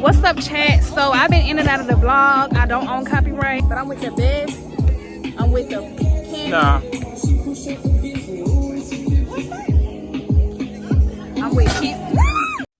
What's up, chat? So I've been in and out of the vlog. I don't own copyright, but I'm with the best. I'm with the candy. Nah. I'm with Keith.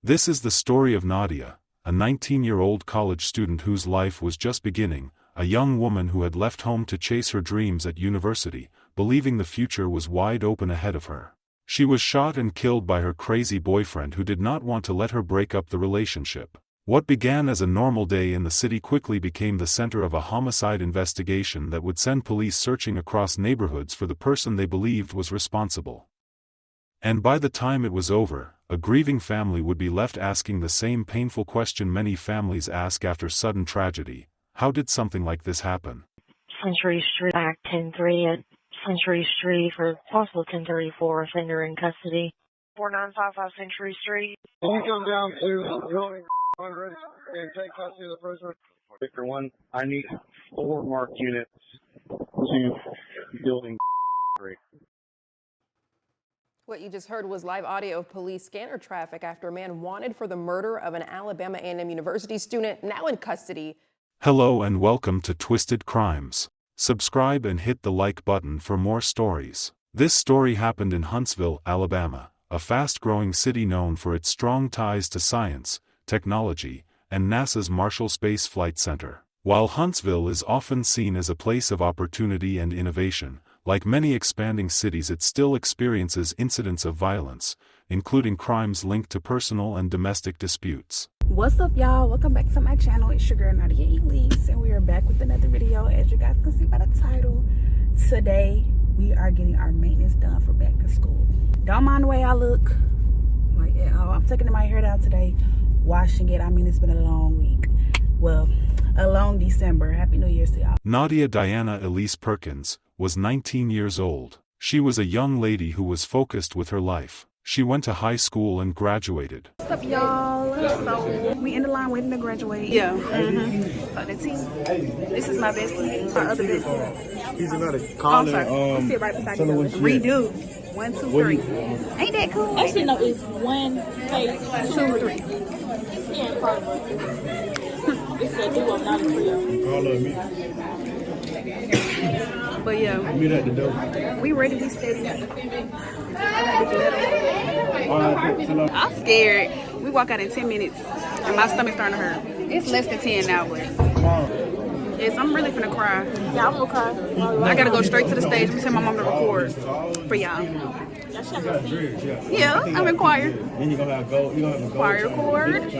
This is the story of Nadia, a 19-year-old college student whose life was just beginning, a young woman who had left home to chase her dreams at university, believing the future was wide open ahead of her. She was shot and killed by her crazy boyfriend who did not want to let her break up the relationship. What began as a normal day in the city quickly became the center of a homicide investigation that would send police searching across neighborhoods for the person they believed was responsible. And by the time it was over, a grieving family would be left asking the same painful question many families ask after sudden tragedy: how did something like this happen? Century Street, Act 10-3 at Century Street for possible 1034 offender in custody. 4955 Century Street. Can you come down to the building and take custody of the prisoner? Victor 1, I need 4 marked units to building 3. What you just heard was live audio of police scanner traffic after a man wanted for the murder of an Alabama A&M University student now in custody. Hello and welcome to Twisted Crimes. Subscribe and hit the like button for more stories. This story happened in Huntsville, Alabama, a fast-growing city known for its strong ties to science, technology, and NASA's Marshall Space Flight Center. While Huntsville is often seen as a place of opportunity and innovation, like many expanding cities it still experiences incidents of violence, including crimes linked to personal and domestic disputes. What's up, y'all? Welcome back to my channel. It's your girl Nadia Elise, and we are back with another video. As you guys can see by the title, today we are getting our maintenance done for back to school. Don't mind the way I look, like at all. I'm taking my hair down today, washing it. I mean, it's been a long week. Well, a long December. Happy New Year's to y'all. Nadiya Diana Elise Perkins was 19 years old. She was a young lady who was focused with her life. She went to high school and graduated. What's up, y'all? So we in the line waiting to graduate. Yeah. So the team. This is my bestie. My other bestie. He's another Oh, I'm calling. sorry. Let's sit right beside you. Redo. 1, 2, 3. Ain't that cool? Actually, no, it's 1 space 2, 3. Yeah, probably. It's a duo, not a trio. All of me. But yeah, Meet at the door. we ready to be steady. I'm scared. We walk out in 10 minutes and my stomach's starting to hurt. It's less than 10 now, but yes, I'm really finna cry. Yeah, I'm gonna cry. I gotta go straight to the stage. I'm gonna tell my mom to record for y'all. Yeah, I'm in choir. Then you're gonna have gold. You're gonna have a Choir chord.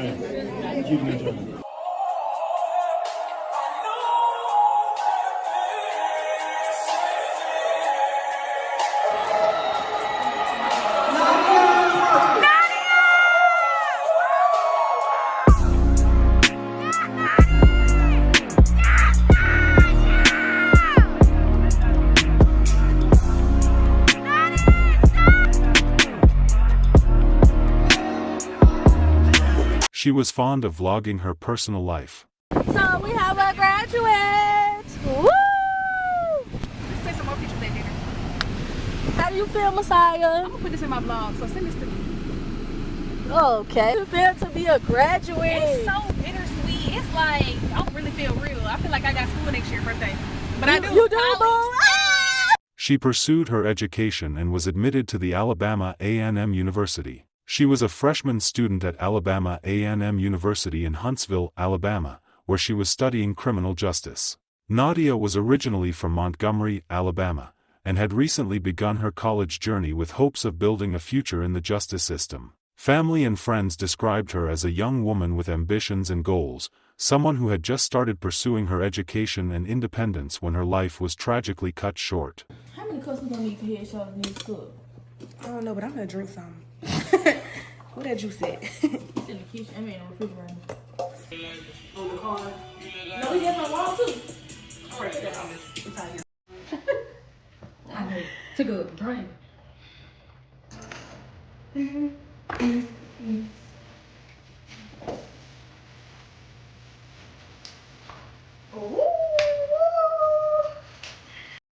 She was fond of vlogging her personal life. So we have a graduate. Woo! Let's take some more pictures at dinner. How do you feel, Messiah? I'm gonna put this in my vlog, so send this to me. Okay. You feel to be a graduate? It's so bittersweet. It's like, I don't really feel real. I feel like I got school next year, birthday. But I do. You do, college. boo? She pursued her education and was admitted to the Alabama A&M University. She was a freshman student at Alabama A&M University in Huntsville, Alabama, where she was studying criminal justice. Nadia was originally from Montgomery, Alabama, and had recently begun her college journey with hopes of building a future in the justice system. Family and friends described her as a young woman with ambitions and goals, someone who had just started pursuing her education and independence when her life was tragically cut short. How many cups we gonna need for headshots in this cup? I don't know, but I'm gonna drink some. What that juice at? It's in the kitchen. I mean, in the refrigerator. On the car. No, we got some wall too. All right, that's all. It's out here. I took a drink.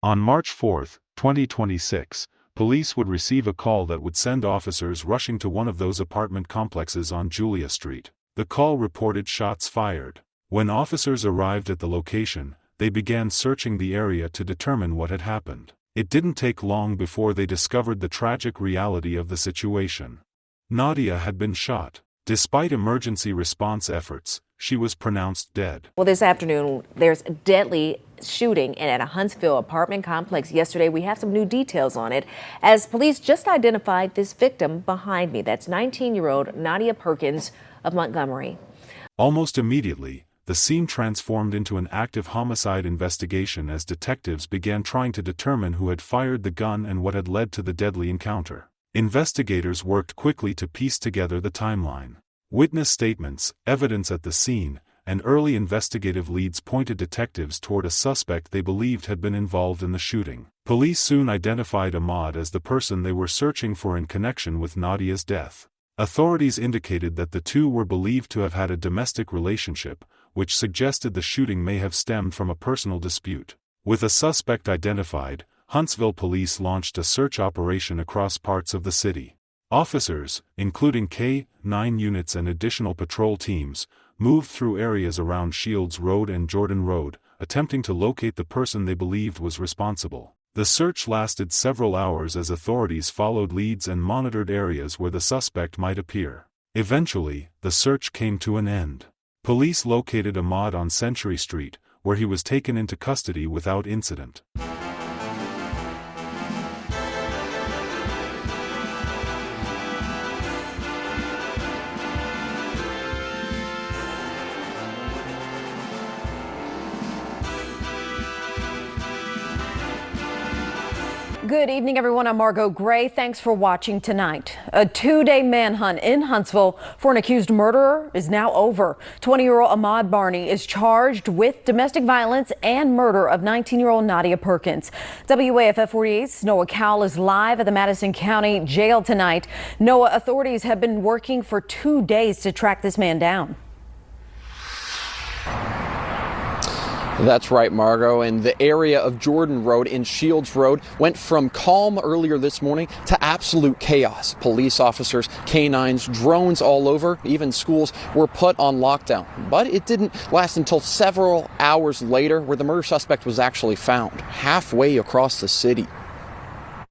On March 4, 2026, police would receive a call that would send officers rushing to one of those apartment complexes on Julia Street. The call reported shots fired. When officers arrived at the location, they began searching the area to determine what had happened. It didn't take long before they discovered the tragic reality of the situation. Nadia had been shot. Despite emergency response efforts, she was pronounced dead. Well, this afternoon, there's a deadly shooting at a Huntsville apartment complex yesterday. We have some new details on it as police just identified this victim behind me. That's 19-year-old Nadiya Perkins of Montgomery. Almost immediately, the scene transformed into an active homicide investigation as detectives began trying to determine who had fired the gun and what had led to the deadly encounter. Investigators worked quickly to piece together the timeline. Witness statements, evidence at the scene, and early investigative leads pointed detectives toward a suspect they believed had been involved in the shooting. Police soon identified Ahmad as the person they were searching for in connection with Nadia's death. Authorities indicated that the two were believed to have had a domestic relationship, which suggested the shooting may have stemmed from a personal dispute. With a suspect identified, Huntsville police launched a search operation across parts of the city. Officers, including K-9 units and additional patrol teams, moved through areas around Shields Road and Jordan Road, attempting to locate the person they believed was responsible. The search lasted several hours as authorities followed leads and monitored areas where the suspect might appear. Eventually, the search came to an end. Police located Ahmad on Century Street, where he was taken into custody without incident. Good evening, everyone. I'm Margot Gray. Thanks for watching tonight. A two-day manhunt in Huntsville for an accused murderer is now over. 20-year-old Ahmad Barney is charged with domestic violence and murder of 19-year-old Nadiya Perkins. WAFF 48's Noah Cowell is live at the Madison County Jail tonight. Noah, authorities have been working for 2 days to track this man down. That's right, Margot, and the area of Jordan Road and Shields Road went from calm earlier this morning to absolute chaos. Police officers, K-9s, drones all over, even schools were put on lockdown. But it didn't last until several hours later where the murder suspect was actually found, halfway across the city.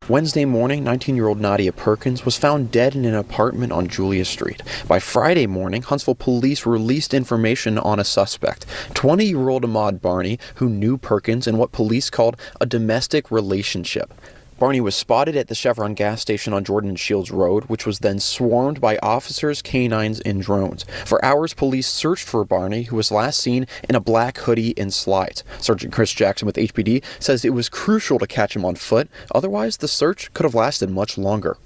Wednesday morning, 19-year-old Nadiya Perkins was found dead in an apartment on Julia Street. By Friday morning, Huntsville police released information on a suspect, 20-year-old Ahmad Barney, who knew Perkins in what police called a domestic relationship. Barney was spotted at the Chevron gas station on Jordan and Shields Road, which was then swarmed by officers, K-9s, and drones. For hours, police searched for Barney, who was last seen in a black hoodie and slides. Sergeant Chris Jackson with HPD says it was crucial to catch him on foot. Otherwise, the search could have lasted much longer.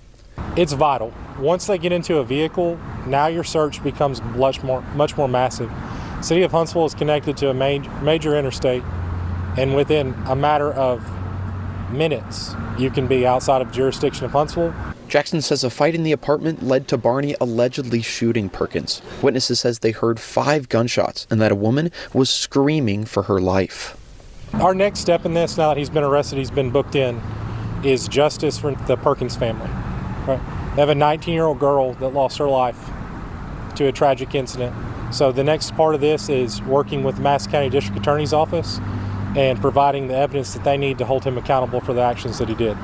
It's vital. Once they get into a vehicle, now your search becomes much more massive. City of Huntsville is connected to a major interstate, and within a matter of minutes, you can be outside of jurisdiction of Huntsville. Jackson says a fight in the apartment led to Barney allegedly shooting Perkins. Witnesses says they heard 5 gunshots and that a woman was screaming for her life. Our next step in this, now that he's been arrested, he's been booked in, is justice for the Perkins family. Right? They have a 19-year-old girl that lost her life to a tragic incident. So the next part of this is working with the Madison County District Attorney's Office and providing the evidence that they need to hold him accountable for the actions that he did.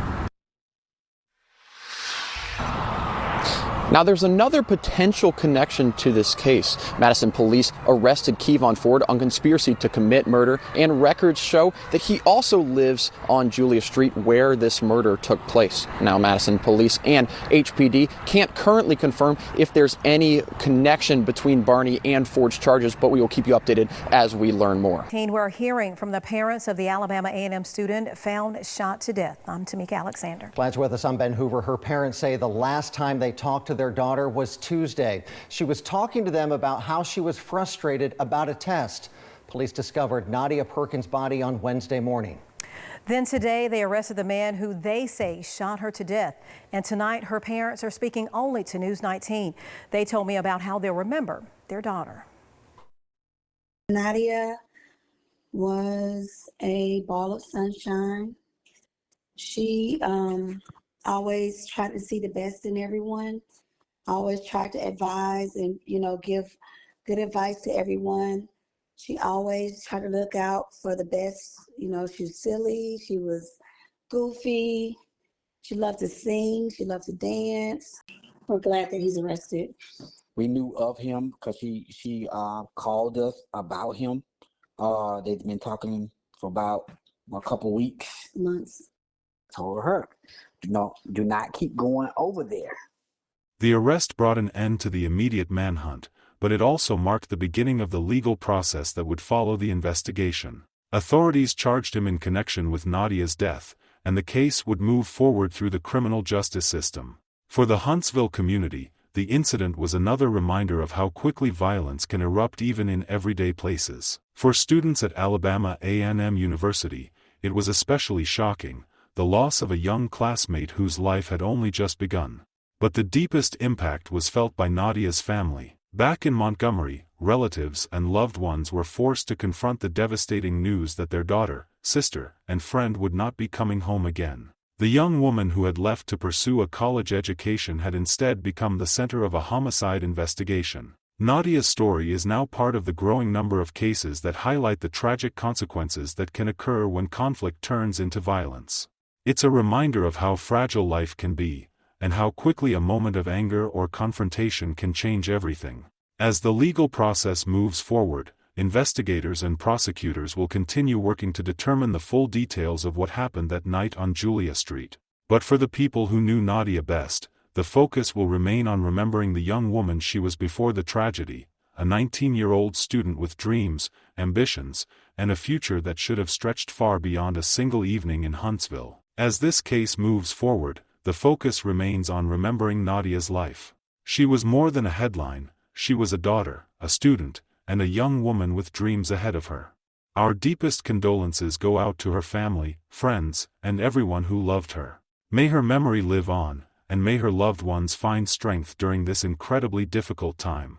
Now, there's another potential connection to this case. Madison police arrested Kevon Ford on conspiracy to commit murder, and records show that he also lives on Julia Street where this murder took place. Now, Madison police and HPD can't currently confirm if there's any connection between Barney and Ford's charges, but we will keep you updated as we learn more. We're hearing from the parents of the Alabama A&M student found shot to death. I'm Tamika Alexander. Glad with us. I'm Ben Hoover. Her parents say the last time they talked to their daughter was Tuesday. She was talking to them about how she was frustrated about a test. Police discovered Nadiya Perkins' body on Wednesday morning. Then today they arrested the man who they say shot her to death. And tonight her parents are speaking only to News 19. They told me about how they'll remember their daughter. Nadia was a ball of sunshine. She always tried to see the best in everyone. Always tried to advise and, give good advice to everyone. She always tried to look out for the best. You know, she was silly, she was goofy, she loved to sing, she loved to dance. We're glad that he's arrested. We knew of him because she called us about him. They've been talking for about a couple weeks. Months. Told her, do not keep going over there. The arrest brought an end to the immediate manhunt, but it also marked the beginning of the legal process that would follow the investigation. Authorities charged him in connection with Nadia's death, and the case would move forward through the criminal justice system. For the Huntsville community, the incident was another reminder of how quickly violence can erupt even in everyday places. For students at Alabama A&M University, it was especially shocking, the loss of a young classmate whose life had only just begun. But the deepest impact was felt by Nadia's family. Back in Montgomery, relatives and loved ones were forced to confront the devastating news that their daughter, sister, and friend would not be coming home again. The young woman who had left to pursue a college education had instead become the center of a homicide investigation. Nadia's story is now part of the growing number of cases that highlight the tragic consequences that can occur when conflict turns into violence. It's a reminder of how fragile life can be, and how quickly a moment of anger or confrontation can change everything. As the legal process moves forward, investigators and prosecutors will continue working to determine the full details of what happened that night on Julia Street. But for the people who knew Nadia best, the focus will remain on remembering the young woman she was before the tragedy, a 19-year-old student with dreams, ambitions, and a future that should have stretched far beyond a single evening in Huntsville. As this case moves forward, the focus remains on remembering Nadia's life. She was more than a headline, she was a daughter, a student, and a young woman with dreams ahead of her. Our deepest condolences go out to her family, friends, and everyone who loved her. May her memory live on, and may her loved ones find strength during this incredibly difficult time.